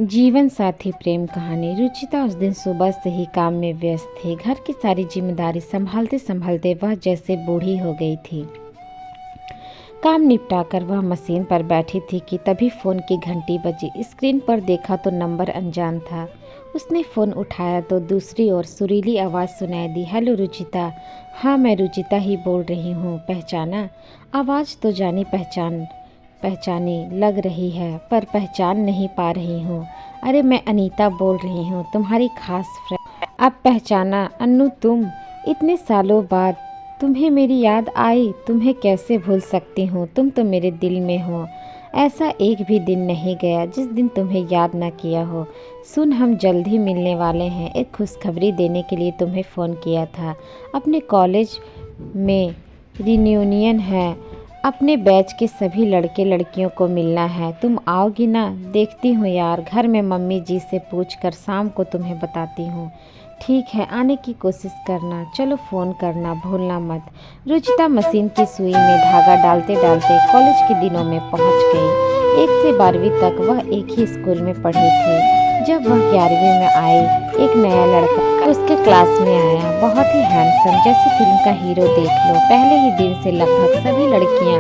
जीवन साथी प्रेम कहानी। रुचिता उस दिन सुबह से ही काम में व्यस्त थी। घर की सारी जिम्मेदारी संभालते संभालते वह जैसे बूढ़ी हो गई थी। काम निपटाकर वह मशीन पर बैठी थी कि तभी फ़ोन की घंटी बजी। स्क्रीन पर देखा तो नंबर अनजान था। उसने फ़ोन उठाया तो दूसरी ओर सुरीली आवाज़ सुनाई दी। हेलो रुचिता। हाँ, मैं रुचिता ही बोल रही हूँ। पहचाना? आवाज़ तो जानी पहचानी लग रही है, पर पहचान नहीं पा रही हूँ। अरे, मैं अनीता बोल रही हूँ, तुम्हारी खास फ्रेंड। अब पहचाना अन्नू तुम? इतने सालों बाद तुम्हें मेरी याद आई? तुम्हें कैसे भूल सकती हूँ, तुम तो मेरे दिल में हो। ऐसा एक भी दिन नहीं गया जिस दिन तुम्हें याद ना किया हो। सुन, हम जल्द ही मिलने वाले हैं। एक खुशखबरी देने के लिए तुम्हें फ़ोन किया था। अपने कॉलेज में रियूनियन है। अपने बैच के सभी लड़के लड़कियों को मिलना है। तुम आओगी ना? देखती हूँ यार, घर में मम्मी जी से पूछकर शाम को तुम्हें बताती हूँ। ठीक है, आने की कोशिश करना। चलो फ़ोन करना भूलना मत। रुचिता मशीन की सुई में धागा डालते डालते कॉलेज के दिनों में पहुँच गई। 1 से 12वीं तक वह एक ही स्कूल में पढ़ी थी। जब वह 11वीं में आई, एक नया लड़का उसके क्लास में आया। बहुत ही हैंडसम, जैसे फिल्म का हीरो देख लो। पहले ही दिन से लगभग सभी लड़कियां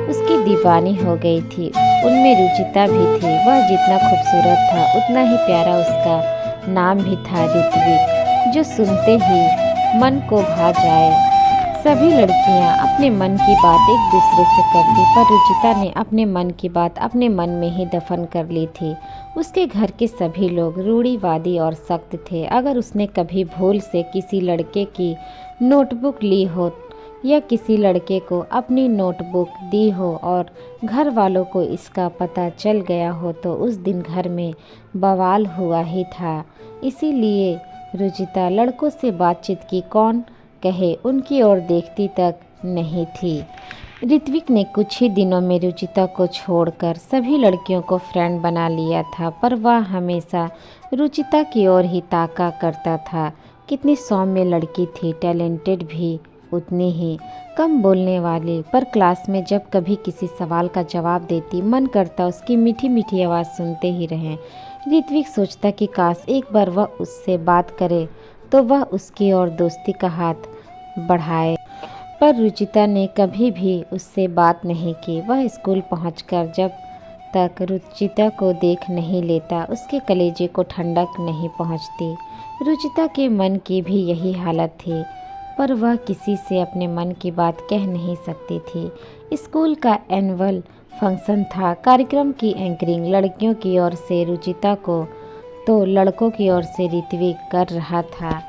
उसकी दीवानी हो गई थी। उनमें रुचिता भी थी। वह जितना खूबसूरत था उतना ही प्यारा उसका नाम भी था, ऋत्विक, जो सुनते ही मन को भा जाए। सभी लड़कियां अपने मन की बात एक दूसरे से करती, पर रुचिता ने अपने मन की बात अपने मन में ही दफन कर ली थी। उसके घर के सभी लोग रूढ़िवादी और सख्त थे। अगर उसने कभी भूल से किसी लड़के की नोटबुक ली हो या किसी लड़के को अपनी नोटबुक दी हो और घर वालों को इसका पता चल गया हो तो उस दिन घर में बवाल हुआ ही था। इसीलिए रुचिता लड़कों से बातचीत की कौन कहे उनकी ओर देखती तक नहीं थी। ऋत्विक ने कुछ ही दिनों में रुचिता को छोड़कर सभी लड़कियों को फ्रेंड बना लिया था, पर वह हमेशा रुचिता की ओर ही ताका करता था। कितनी सौम्य लड़की थी, टैलेंटेड भी उतनी ही, कम बोलने वाली, पर क्लास में जब कभी किसी सवाल का जवाब देती मन करता उसकी मीठी मीठी आवाज़ सुनते ही रहें। ऋत्विक सोचता कि काश एक बार वह उससे बात करे तो वह उसकी ओर दोस्ती का हाथ बढ़ाए, पर रुचिता ने कभी भी उससे बात नहीं की। वह स्कूल पहुंचकर जब तक रुचिता को देख नहीं लेता उसके कलेजे को ठंडक नहीं पहुंचती। रुचिता के मन की भी यही हालत थी, पर वह किसी से अपने मन की बात कह नहीं सकती थी। स्कूल का एनुअल फंक्शन था। कार्यक्रम की एंकरिंग लड़कियों की ओर से रुचिता को तो लड़कों की ओर से ऋत्विक कर रहा था।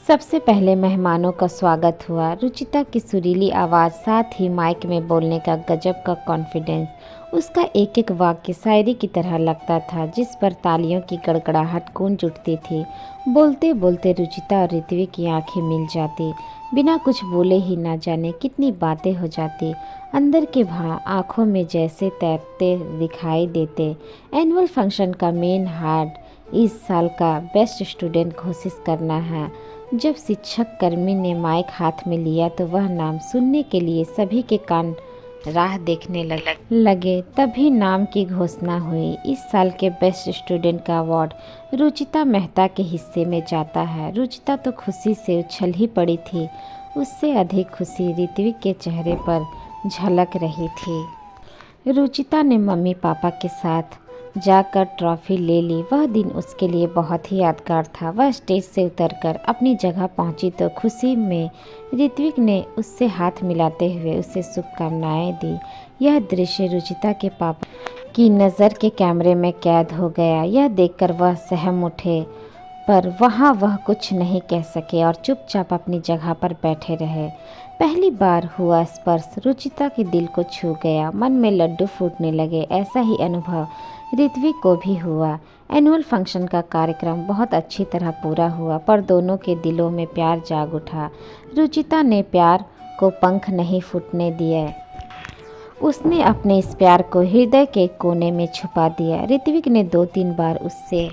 सबसे पहले मेहमानों का स्वागत हुआ। रुचिता की सुरीली आवाज़, साथ ही माइक में बोलने का गजब का कॉन्फिडेंस, उसका एक एक वाक्य शायरी की तरह लगता था जिस पर तालियों की गड़गड़ाहट गूंज उठती थी। बोलते बोलते रुचिता और ऋत्विक की आंखें मिल जाती। बिना कुछ बोले ही ना जाने कितनी बातें हो जाती। अंदर के भाव आँखों में जैसे तैरते दिखाई देते। एनुअल फंक्शन का मेन हार्ड इस साल का बेस्ट स्टूडेंट घोषित करना है। जब शिक्षक कर्मी ने माइक हाथ में लिया तो वह नाम सुनने के लिए सभी के कान राह देखने लगे। तभी नाम की घोषणा हुई। इस साल के बेस्ट स्टूडेंट का अवार्ड रुचिता मेहता के हिस्से में जाता है। रुचिता तो खुशी से उछल ही पड़ी थी। उससे अधिक खुशी ऋत्विक के चेहरे पर झलक रही थी। रुचिता ने मम्मी पापा के साथ जाकर ट्रॉफी ले ली। वह दिन उसके लिए बहुत ही यादगार था। वह स्टेज से उतरकर अपनी जगह पहुंची तो खुशी में ऋत्विक ने उससे हाथ मिलाते हुए उसे शुभकामनाएं दी। यह दृश्य रुचिता के पापा की नज़र के कैमरे में कैद हो गया। यह देखकर वह सहम उठे, पर वहाँ वह कुछ नहीं कह सके और चुपचाप अपनी जगह पर बैठे रहे। पहली बार हुआ स्पर्श रुचिता के दिल को छू गया। मन में लड्डू फूटने लगे। ऐसा ही अनुभव ऋत्विक को भी हुआ। एनुअल फंक्शन का कार्यक्रम बहुत अच्छी तरह पूरा हुआ, पर दोनों के दिलों में प्यार जाग उठा। रुचिता ने प्यार को पंख नहीं फूटने दिए। उसने अपने इस प्यार को हृदय के कोने में छुपा दिया। ऋत्विक ने 2-3 बार उससे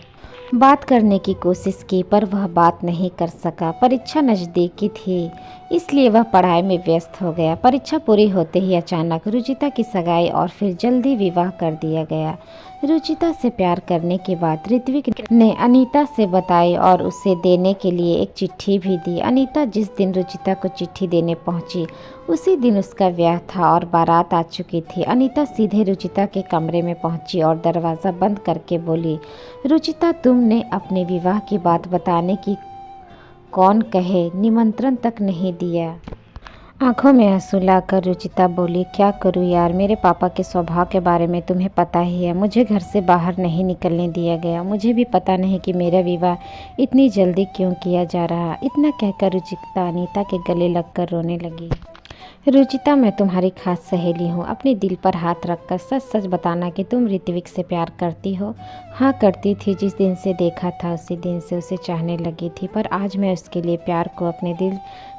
बात करने की कोशिश की, पर वह बात नहीं कर सका। परीक्षा नज़दीकी थी, इसलिए वह पढ़ाई में व्यस्त हो गया। परीक्षा पूरी होते ही अचानक रुचिता की सगाई और फिर जल्दी विवाह कर दिया गया। रुचिता से प्यार करने के बाद ऋत्विक ने अनीता से बताई और उसे देने के लिए एक चिट्ठी भी दी। अनीता जिस दिन रुचिता को चिट्ठी देने पहुंची उसी दिन उसका ब्याह था और बारात आ चुकी थी। अनीता सीधे रुचिता के कमरे में पहुंची और दरवाज़ा बंद करके बोली, रुचिता, तुमने अपने विवाह की बात बताने की कौन कहे, निमंत्रण तक नहीं दिया। आंखों में आंसू लाकर रुचिता बोली, क्या करूं यार, मेरे पापा के स्वभाव के बारे में तुम्हें पता ही है। मुझे घर से बाहर नहीं निकलने दिया गया। मुझे भी पता नहीं कि मेरा विवाह इतनी जल्दी क्यों किया जा रहा। इतना कहकर रुचिता अनीता के गले लगकर रोने लगी। रुचिता, मैं तुम्हारी खास सहेली हूँ। अपने दिल पर हाथ रखकर सच सच बताना कि तुम ऋत्विक से प्यार करती हो। हाँ, करती थी। जिस दिन से देखा था उसी दिन से उसे चाहने लगी थी, पर आज मैं उसके लिए प्यार को अपने दिल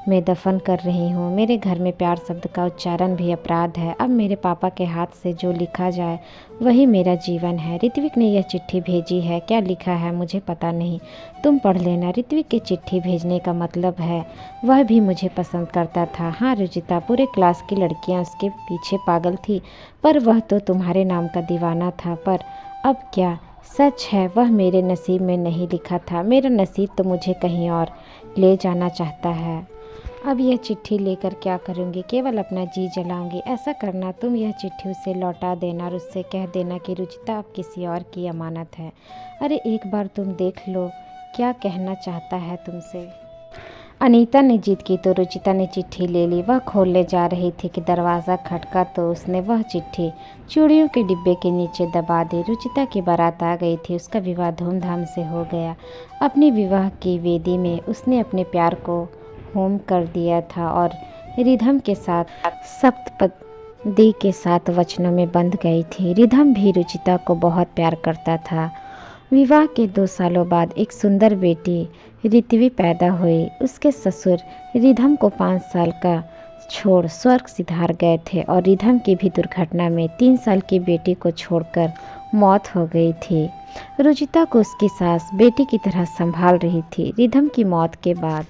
में दफन कर रही हूँ। मेरे घर में प्यार शब्द का उच्चारण भी अपराध है। अब मेरे पापा के हाथ से जो लिखा जाए वही मेरा जीवन है। ऋत्विक ने यह चिट्ठी भेजी है, क्या लिखा है मुझे पता नहीं, तुम पढ़ लेना। ऋत्विक की चिट्ठी भेजने का मतलब है वह भी मुझे पसंद करता था। हाँ रुचिता, पूरे क्लास की लड़कियाँ उसके पीछे पागल थी, पर वह तो तुम्हारे नाम का दीवाना था। पर अब क्या सच है, वह मेरे नसीब में नहीं लिखा था। मेरा नसीब तो मुझे कहीं और ले जाना चाहता है। अब यह चिट्ठी लेकर क्या करूँगी, केवल अपना जी जलाऊंगी। ऐसा करना, तुम यह चिट्ठी उसे लौटा देना और उससे कह देना कि रुचिता अब किसी और की अमानत है। अरे एक बार तुम देख लो क्या कहना चाहता है तुमसे। अनीता ने जिद की तो रुचिता ने चिट्ठी ले ली। वह खोलने जा रही थी कि दरवाज़ा खटका तो उसने वह चिट्ठी चूड़ियों के डिब्बे के नीचे दबा दी। रुचिता की बारात आ गई थी। उसका विवाह धूमधाम से हो गया। अपनी विवाह की वेदी में उसने अपने प्यार को होम कर दिया था और रिधम के साथ सप्तपदी के साथ वचनों में बंध गई थी। रिधम भी रुचिता को बहुत प्यार करता था। विवाह के 2 सालों बाद एक सुंदर बेटी ऋत्वी पैदा हुई। उसके ससुर रिधम को 5 साल का छोड़ स्वर्ग सिधार गए थे और रिधम की भी दुर्घटना में 3 साल की बेटी को छोड़कर मौत हो गई थी। रुचिता को उसकी सास बेटी की तरह संभाल रही थी। रिधम की मौत के बाद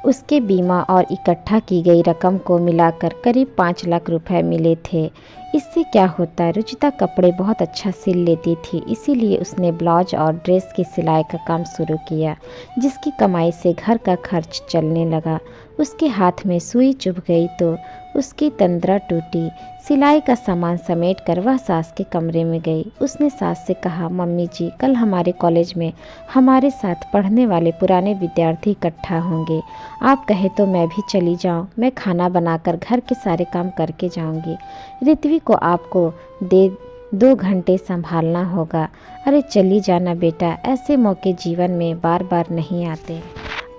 उसके बीमा और इकट्ठा की गई रकम को मिलाकर करीब 5 लाख रुपए मिले थे। इससे क्या होता है, रुचिता कपड़े बहुत अच्छा सिल लेती थी, इसीलिए उसने ब्लाउज और ड्रेस की सिलाई का काम शुरू किया, जिसकी कमाई से घर का खर्च चलने लगा। उसके हाथ में सुई चुभ गई तो उसकी तंद्रा टूटी। सिलाई का सामान समेट कर वह सास के कमरे में गई। उसने सास से कहा, मम्मी जी, कल हमारे कॉलेज में हमारे साथ पढ़ने वाले पुराने विद्यार्थी इकट्ठा होंगे। आप कहे तो मैं भी चली जाऊं। मैं खाना बनाकर घर के सारे काम करके जाऊंगी। ऋत्वी को आपको 2 घंटे संभालना होगा। अरे चली जाना बेटा, ऐसे मौके जीवन में बार बार नहीं आते।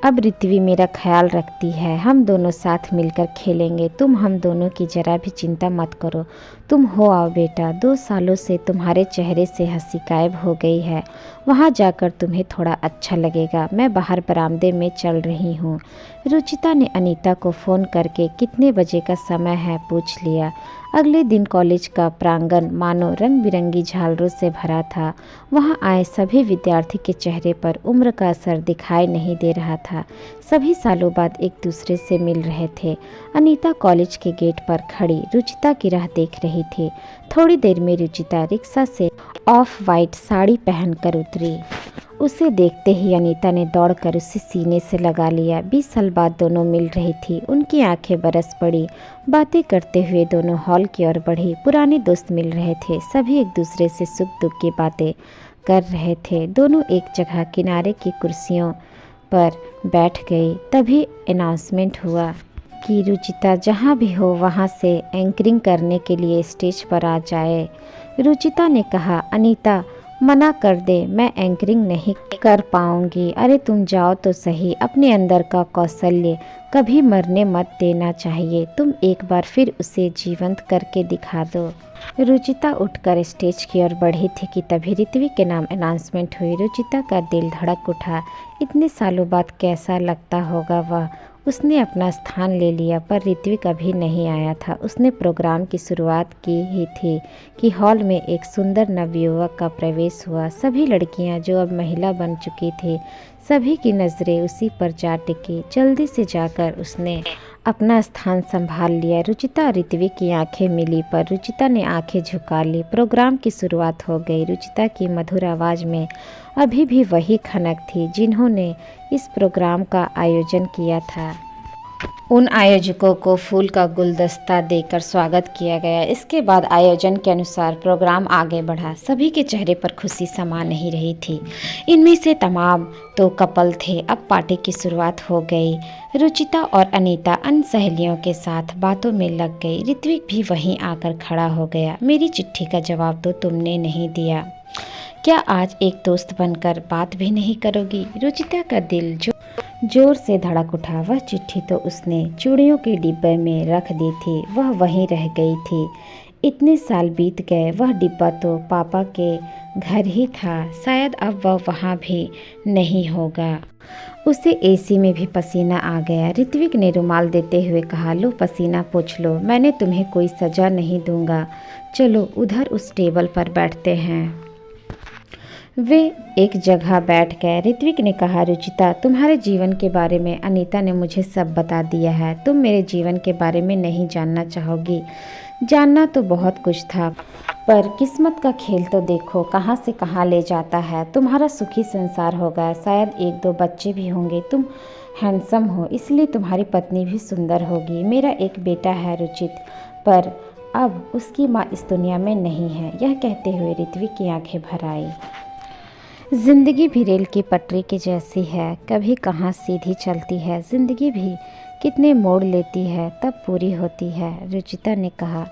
अब ऋत्वी मेरा ख्याल रखती है। हम दोनों साथ मिलकर खेलेंगे। तुम हम दोनों की जरा भी चिंता मत करो। तुम हो आओ बेटा। 2 सालों से तुम्हारे चेहरे से हंसी गायब हो गई है। वहाँ जाकर तुम्हें थोड़ा अच्छा लगेगा। मैं बाहर बरामदे में चल रही हूँ। रुचिता ने अनीता को फ़ोन करके कितने बजे का समय है पूछ लिया। अगले दिन कॉलेज का प्रांगण मानो रंग बिरंगी झालरों से भरा था। वहां आए सभी विद्यार्थी के चेहरे पर उम्र का असर दिखाई नहीं दे रहा था। सभी सालों बाद एक दूसरे से मिल रहे थे। अनीता कॉलेज के गेट पर खड़ी रुचिता की राह देख रही थी। थोड़ी देर में रुचिता रिक्शा से ऑफ वाइट साड़ी पहनकर उतरी। उसे देखते ही अनीता ने दौड़कर उसे सीने से लगा लिया। 20 साल बाद दोनों मिल रही थी। उनकी आंखें बरस पड़ी। बातें करते हुए दोनों हॉल की ओर बढ़ी। पुराने दोस्त मिल रहे थे। सभी एक दूसरे से सुख दुख की बातें कर रहे थे। दोनों एक जगह किनारे की कुर्सियों पर बैठ गई। तभी अनाउंसमेंट हुआ कि रुचिता जहाँ भी हो वहाँ से एंकरिंग करने के लिए स्टेज पर आ जाए। रुचिता ने कहा, अनीता मना कर दे, मैं एंकरिंग नहीं कर पाऊंगी। अरे तुम जाओ तो सही। अपने अंदर का कौशल्य कभी मरने मत देना चाहिए। तुम एक बार फिर उसे जीवंत करके दिखा दो। रुचिता उठकर स्टेज की ओर बढ़ी थी कि तभी ऋत्वी के नाम अनाउंसमेंट हुई। रुचिता का दिल धड़क उठा। इतने सालों बाद कैसा लगता होगा वह। उसने अपना स्थान ले लिया, पर ऋत्विक अभी नहीं आया था। उसने प्रोग्राम की शुरुआत की ही थी कि हॉल में एक सुंदर नवयुवक का प्रवेश हुआ। सभी लड़कियां जो अब महिला बन चुकी थी, सभी की नज़रें उसी पर जा टिकी। जल्दी से जाकर उसने अपना स्थान संभाल लिया। रुचिता और ऋत्विक की आंखें मिली पर रुचिता ने आंखें झुका ली। प्रोग्राम की शुरुआत हो गई। रुचिता की मधुर आवाज़ में अभी भी वही खनक थी जिन्होंने इस प्रोग्राम का आयोजन किया था। उन आयोजकों को फूल का गुलदस्ता देकर स्वागत किया गया। इसके बाद आयोजन के अनुसार प्रोग्राम आगे बढ़ा। सभी के चेहरे पर खुशी समा नहीं रही थी। इनमें से तमाम तो कपल थे। अब पार्टी की शुरुआत हो गई। रुचिता और अनीता अन्य सहेलियों के साथ बातों में लग गई। ऋत्विक भी वहीं आकर खड़ा हो गया। मेरी चिट्ठी का जवाब तो तुमने नहीं दिया, क्या आज एक दोस्त बनकर बात भी नहीं करोगी? रुचिता का दिल जोर से धड़क उठा। वह चिट्ठी तो उसने चूड़ियों के डिब्बे में रख दी थी, वह वहीं रह गई थी। इतने साल बीत गए, वह डिब्बा तो पापा के घर ही था। शायद अब वह वहाँ भी नहीं होगा। उसे एसी में भी पसीना आ गया। ऋत्विक ने रुमाल देते हुए कहा, लो पसीना पोंछ लो, मैंने तुम्हें कोई सज़ा नहीं दूंगा। चलो उधर उस टेबल पर बैठते हैं। वे एक जगह बैठ गए। ऋत्विक ने कहा, रुचिता, तुम्हारे जीवन के बारे में अनीता ने मुझे सब बता दिया है। तुम मेरे जीवन के बारे में नहीं जानना चाहोगी। जानना तो बहुत कुछ था, पर किस्मत का खेल तो देखो कहाँ से कहाँ ले जाता है। तुम्हारा सुखी संसार होगा, शायद 1-2 बच्चे भी होंगे। तुम हैंडसम हो, इसलिए तुम्हारी पत्नी भी सुंदर होगी। मेरा एक बेटा है रुचित, पर अब उसकी माँ इस दुनिया में नहीं है। यह कहते हुए ऋत्विक की आंखें भर आई। ज़िंदगी भी रेल की पटरी की जैसी है, कभी कहाँ सीधी चलती है, ज़िंदगी भी कितने मोड़ लेती है तब पूरी होती है। रुचिता ने कहा,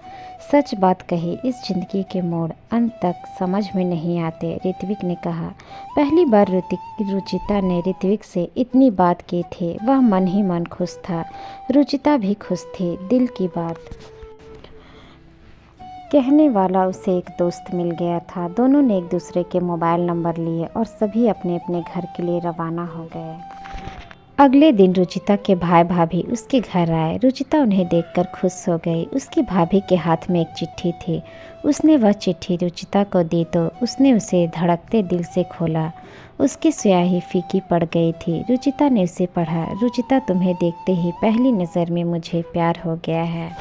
सच बात कही, इस ज़िंदगी के मोड़ अंत तक समझ में नहीं आते। ऋत्विक ने कहा, पहली बार रुचिता ने ऋत्विक से इतनी बात की थी। वह मन ही मन खुश था, रुचिता भी खुश थी। दिल की बात कहने वाला उसे एक दोस्त मिल गया था। दोनों ने एक दूसरे के मोबाइल नंबर लिए और सभी अपने अपने घर के लिए रवाना हो गए। अगले दिन रुचिता के भाई भाभी उसके घर आए। रुचिता उन्हें देखकर खुश हो गई। उसकी भाभी के हाथ में एक चिट्ठी थी। उसने वह चिट्ठी रुचिता को दी तो उसने उसे धड़कते दिल से खोला। उसकी स्याही फीकी पड़ गई थी। रुचिता ने उसे पढ़ा, रुचिता, तुम्हें देखते ही पहली नज़र में मुझे प्यार हो गया है,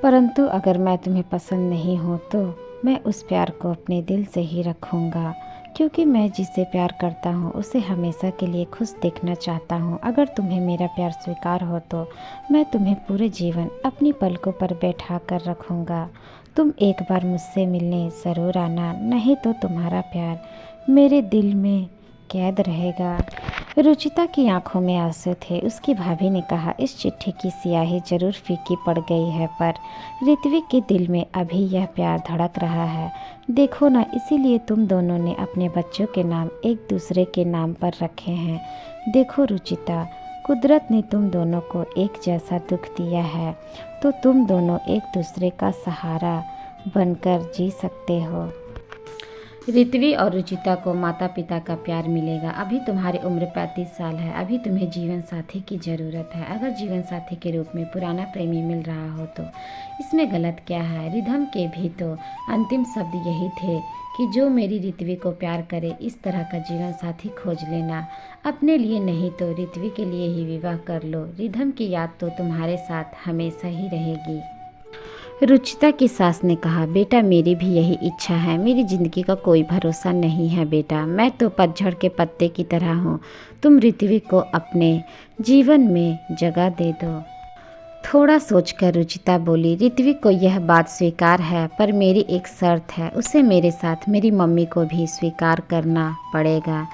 परंतु अगर मैं तुम्हें पसंद नहीं हूँ तो मैं उस प्यार को अपने दिल से ही रखूँगा, क्योंकि मैं जिसे प्यार करता हूँ उसे हमेशा के लिए खुश देखना चाहता हूँ। अगर तुम्हें मेरा प्यार स्वीकार हो तो मैं तुम्हें पूरे जीवन अपनी पलकों पर बैठा कर रखूँगा। तुम एक बार मुझसे मिलने ज़रूर आना, नहीं तो तुम्हारा प्यार मेरे दिल में कैद रहेगा। रुचिता की आंखों में आंसू थे। उसकी भाभी ने कहा, इस चिट्ठी की स्याही जरूर फीकी पड़ गई है, पर ऋत्विक के दिल में अभी यह प्यार धड़क रहा है। देखो ना, इसीलिए तुम दोनों ने अपने बच्चों के नाम एक दूसरे के नाम पर रखे हैं। देखो रुचिता, कुदरत ने तुम दोनों को एक जैसा दुख दिया है, तो तुम दोनों एक दूसरे का सहारा बनकर जी सकते हो। ऋत्विक और रुचिता को माता पिता का प्यार मिलेगा। अभी तुम्हारी उम्र 35 साल है। अभी तुम्हें जीवन साथी की ज़रूरत है। अगर जीवन साथी के रूप में पुराना प्रेमी मिल रहा हो तो इसमें गलत क्या है? रिधम के भी तो अंतिम शब्द यही थे कि जो मेरी ऋत्विक को प्यार करे, इस तरह का जीवन साथी खोज लेना। अपने लिए नहीं तो ऋत्विक के लिए ही विवाह कर लो। रिधम की याद तो तुम्हारे साथ हमेशा ही रहेगी। रुचिता की सास ने कहा, बेटा, मेरी भी यही इच्छा है। मेरी ज़िंदगी का कोई भरोसा नहीं है बेटा। मैं तो पतझड़ के पत्ते की तरह हूँ। तुम ऋत्विक को अपने जीवन में जगह दे दो। थोड़ा सोचकर रुचिता बोली, ऋत्विक को यह बात स्वीकार है, पर मेरी एक शर्त है। उसे मेरे साथ मेरी मम्मी को भी स्वीकार करना पड़ेगा।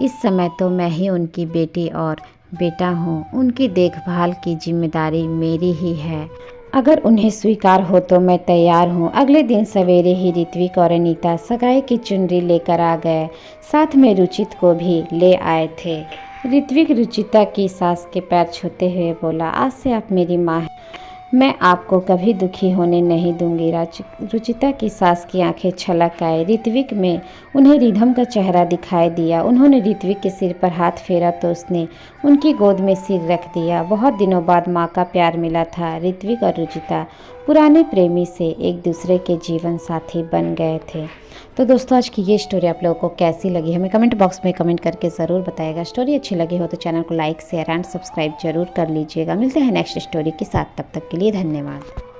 इस समय तो मैं ही उनकी बेटी और बेटा हूँ। उनकी देखभाल की जिम्मेदारी मेरी ही है। अगर उन्हें स्वीकार हो तो मैं तैयार हूँ। अगले दिन सवेरे ही ऋत्विक और अनीता सगाई की चुनरी लेकर आ गए। साथ में रुचित को भी ले आए थे। ऋत्विक रुचिता की सास के पैर छूते हुए बोला, आज से आप मेरी माँ हैं। मैं आपको कभी दुखी होने नहीं दूंगी। रुचिता की सास की आंखें छलक आई। ऋत्विक में उन्हें रिधम का चेहरा दिखाई दिया। उन्होंने ऋत्विक के सिर पर हाथ फेरा तो उसने उनकी गोद में सिर रख दिया। बहुत दिनों बाद माँ का प्यार मिला था। ऋत्विक और रुचिता पुराने प्रेमी से एक दूसरे के जीवन साथी बन गए थे। तो दोस्तों आज की ये स्टोरी आप लोगों को कैसी लगी हमें कमेंट बॉक्स में कमेंट करके ज़रूर बताइएगा। स्टोरी अच्छी लगी हो तो चैनल को लाइक शेयर एंड सब्सक्राइब जरूर कर लीजिएगा। मिलते हैं नेक्स्ट स्टोरी के साथ, तब तक के लिए धन्यवाद।